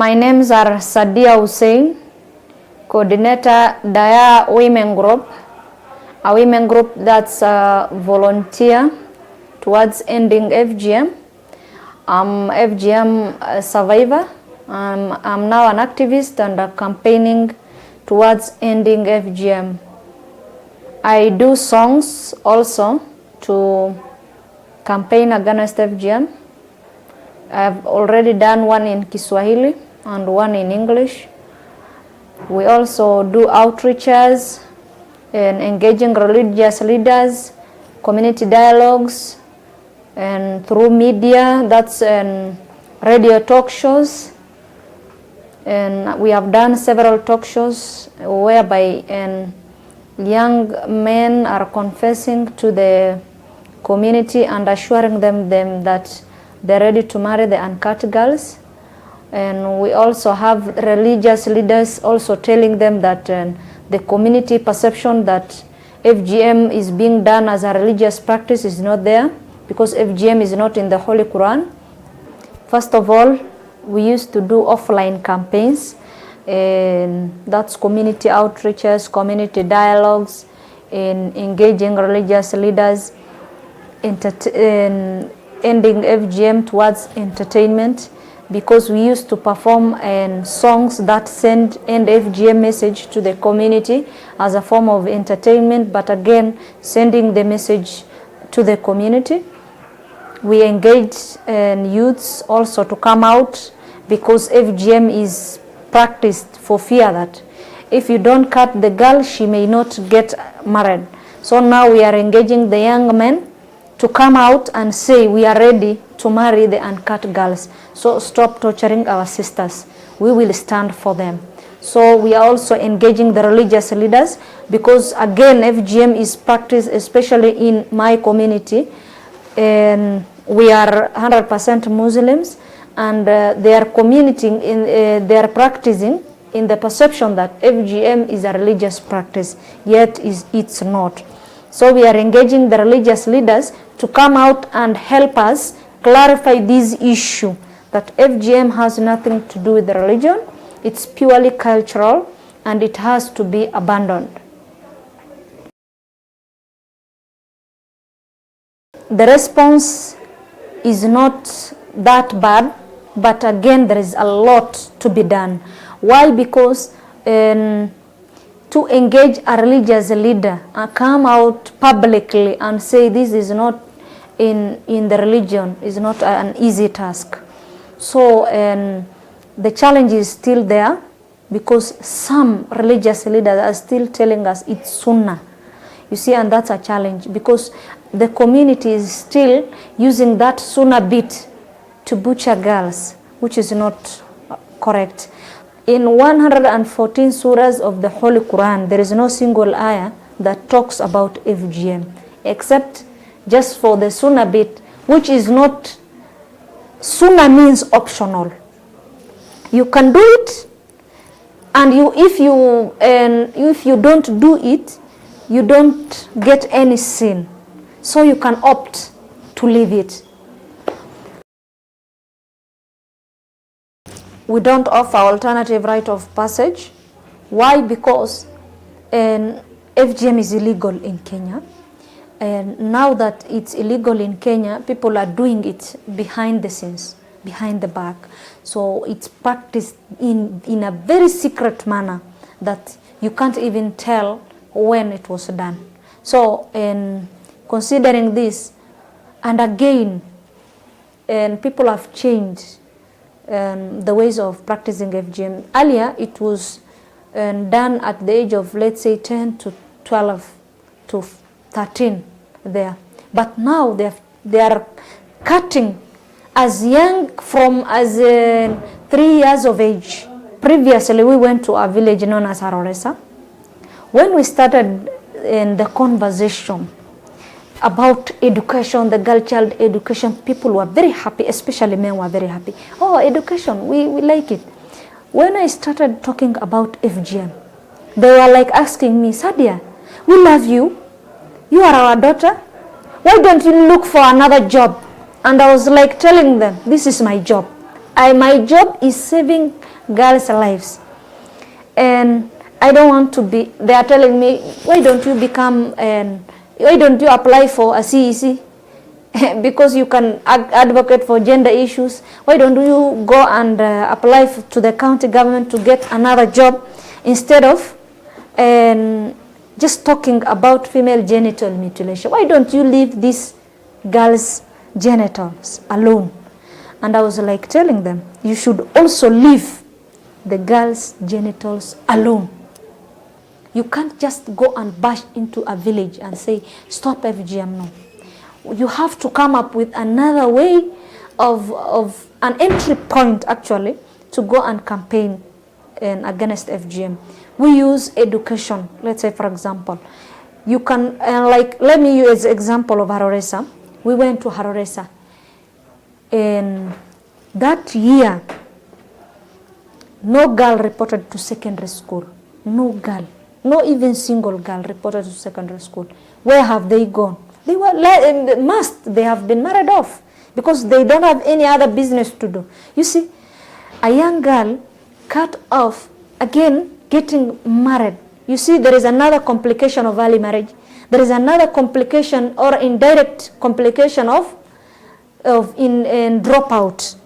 My names are Sadia Hussein, coordinator Dayaa Women Group, a women group that's a volunteer towards ending FGM. I'm FGM survivor. I'm now an activist and campaigning towards ending FGM. I do songs also to campaign against FGM. I've already done one in Kiswahili and one in English. We also do outreaches and engaging religious leaders, community dialogues, and through media, that's radio talk shows. And we have done several talk shows whereby young men are confessing to the community and assuring them that they're ready to marry the uncut girls. And we also have religious leaders also telling them that the community perception that FGM is being done as a religious practice is not there, because FGM is not in the Holy Quran. First of all, we used to do offline campaigns, and that's community outreaches, community dialogues, and engaging religious leaders in ending FGM towards entertainment, because we used to perform songs that send end FGM message to the community as a form of entertainment, but again sending the message to the community. We engage youths also to come out, because FGM is practiced for fear that if you don't cut the girl, she may not get married. So now we are engaging the young men to come out and say we are ready to marry the uncut girls. So stop torturing our sisters. We will stand for them. So we are also engaging the religious leaders, because again FGM is practiced especially in my community, and we are 100% Muslims, and they are they are practicing in the perception that FGM is a religious practice, yet it's not. So we are engaging the religious leaders to come out and help us clarify this issue, that FGM has nothing to do with the religion. It's purely cultural and it has to be abandoned. The response is not that bad, but again there is a lot to be done. Why? Because to engage a religious leader and come out publicly and say this is not in the religion is not an easy task. So the challenge is still there, because some religious leaders are still telling us it's sunnah. You see, and that's a challenge, because the community is still using that sunnah bit to butcher girls, which is not correct. In 114 surahs of the Holy Quran, there is no single ayah that talks about FGM, except just for the sunnah bit, which is not, sunnah means optional. You can do it, and if you don't do it, you don't get any sin. So you can opt to leave it. We don't offer alternative rite of passage. Why? Because FGM is illegal in Kenya. And now that it's illegal in Kenya, people are doing it behind the scenes, behind the back. So it's practiced in a very secret manner that you can't even tell when it was done. So considering this, and again, people have changed the ways of practicing FGM. Earlier, it was done at the age of, let's say, 10 to 12 to 13 there. But now they are cutting as young from 3 years of age. Previously, we went to a village known as Aroresa. When we started in the conversation about education, the girl child education, people were very happy, especially men were very happy. Oh, education, we like it. When I started talking about FGM, they were like asking me, Sadia, we love you. You are our daughter. Why don't you look for another job? And I was like telling them, this is my job. My job is saving girls' lives, and I don't want to be. They are telling me, why don't you become and why don't you apply for a CEC? Because you can advocate for gender issues. Why don't you go and apply to the county government to get another job instead of just talking about female genital mutilation? Why don't you leave these girls' genitals alone? And I was like telling them, you should also leave the girls' genitals alone. You can't just go and bash into a village and say, stop FGM. No. You have to come up with another way of an entry point, actually, to go and campaign against FGM. We use education. Let's say, for example, you can, let me use example of Haroresa. We went to Haroresa. And that year, no girl reported to secondary school. No girl. No even single girl reported to secondary school. Where have they gone? They were they have been married off because they don't have any other business to do. You see, a young girl cut off, again, getting married. You see, there is another complication of early marriage. There is another complication or indirect complication of dropout.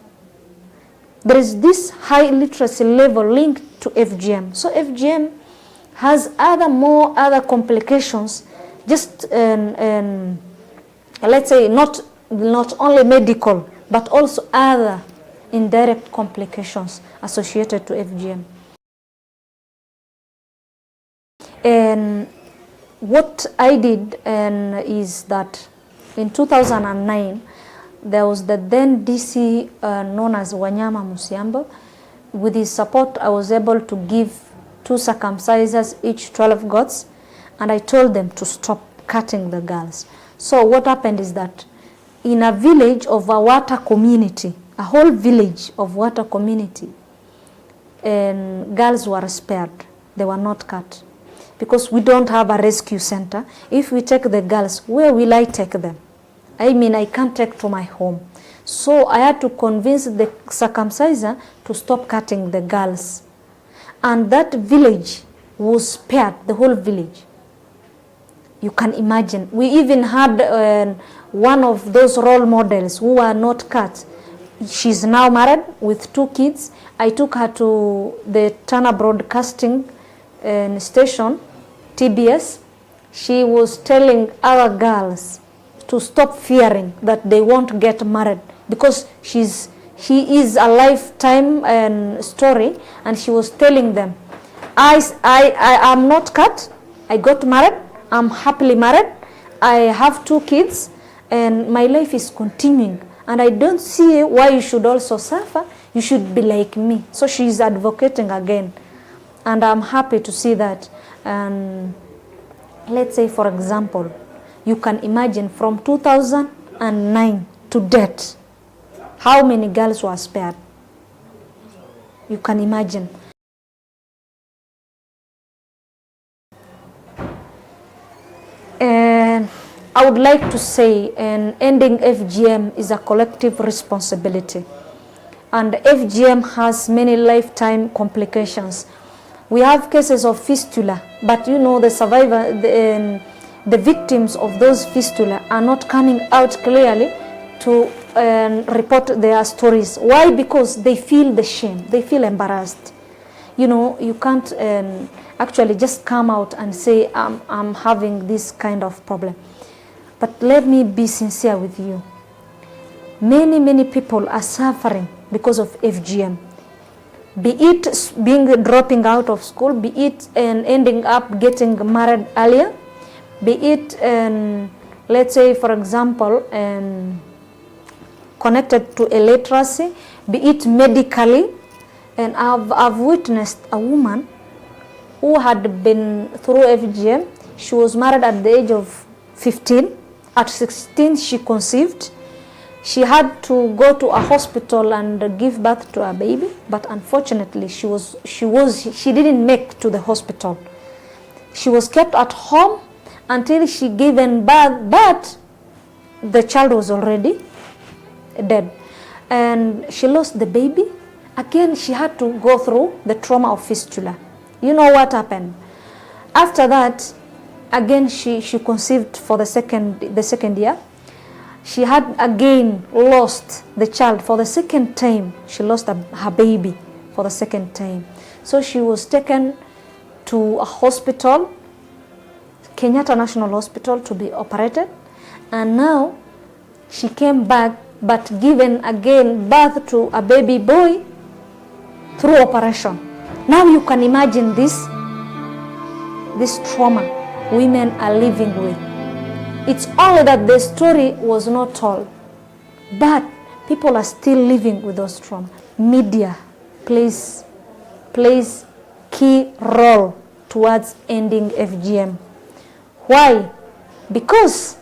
There is this high literacy level linked to FGM. So FGM has other complications, just let's say not only medical, but also other indirect complications associated to FGM. And what I did is that in 2009, there was the then DC known as Wanyama Musiambo. With his support, I was able to give 2 circumcisers, each 12 goats, and I told them to stop cutting the girls. So what happened is that in a village of a water community, a whole village of water community, and girls were spared. They were not cut. Because we don't have a rescue center. If we take the girls, where will I take them? I mean, I can't take to my home. So I had to convince the circumciser to stop cutting the girls. And that village was spared, the whole village. You can imagine. We even had one of those role models who were not cut. She's now married with 2 kids. I took her to the Tana Broadcasting station, TBS. She was telling our girls to stop fearing that they won't get married because she is a lifetime story, and she was telling them, I am not cut, I got married, I'm happily married, I have 2 kids, and my life is continuing, and I don't see why you should also suffer. You should be like me. So she is advocating again, and I'm happy to see that. And let's say, for example, you can imagine from 2009 to date, how many girls were spared. You can imagine. And I would like to say, ending FGM is a collective responsibility. And FGM has many lifetime complications. We have cases of fistula, but you know, the survivor, the victims of those fistula are not coming out clearly to report their stories. Why? Because they feel the shame, they feel embarrassed. You know, you can't actually just come out and say, I'm having this kind of problem. But let me be sincere with you. Many people are suffering because of FGM. Be it dropping out of school, be it ending up getting married earlier, be it, let's say, for example, connected to illiteracy, be it medically. And I've witnessed a woman who had been through FGM. She was married at the age of 15. At 16, she conceived. She had to go to a hospital and give birth to a baby, but unfortunately, she didn't make to the hospital. She was kept at home until she gave birth, but the child was already dead. and she lost the baby. Again, she had to go through the trauma of fistula. You know what happened? After that, again she conceived for the second year. She had again lost the child for the second time. She lost her baby for the second time. So she was taken to a hospital, Kenyatta National Hospital, to be operated. And now she came back, but given again birth to a baby boy through operation. Now you can imagine this trauma women are living with. It's only that the story was not told, but people are still living with those trauma. Media plays key role towards ending FGM. Why? Because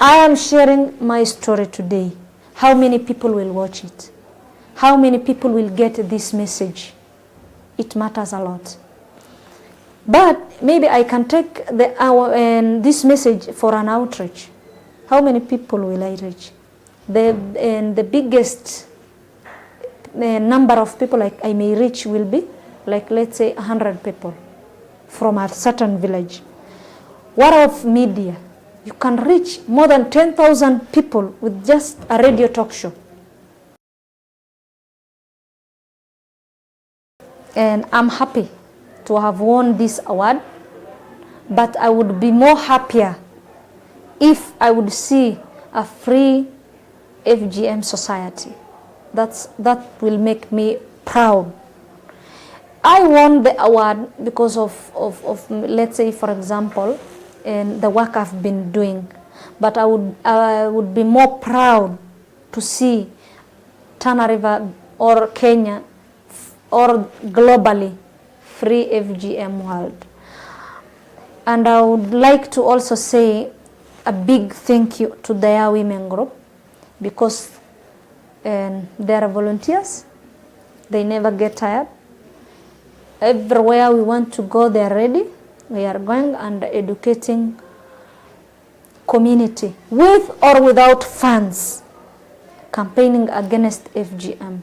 I am sharing my story today. How many people will watch it? How many people will get this message? It matters a lot. But maybe I can take this message for an outreach. How many people will I reach? The biggest number of people I may reach will be, like, let's say 100 people from a certain village. What of media? You can reach more than 10,000 people with just a radio talk show. And I'm happy to have won this award, but I would be more happier if I would see a free FGM society. That will make me proud. I won the award because of let's say, for example, the work I've been doing, but I would be more proud to see Tana River or Kenya or globally free FGM world. And I would like to also say a big thank you to Dayaa women group, because they are volunteers. They never get tired. Everywhere we want to go, they are ready. We are going and educating community with or without funds, campaigning against FGM.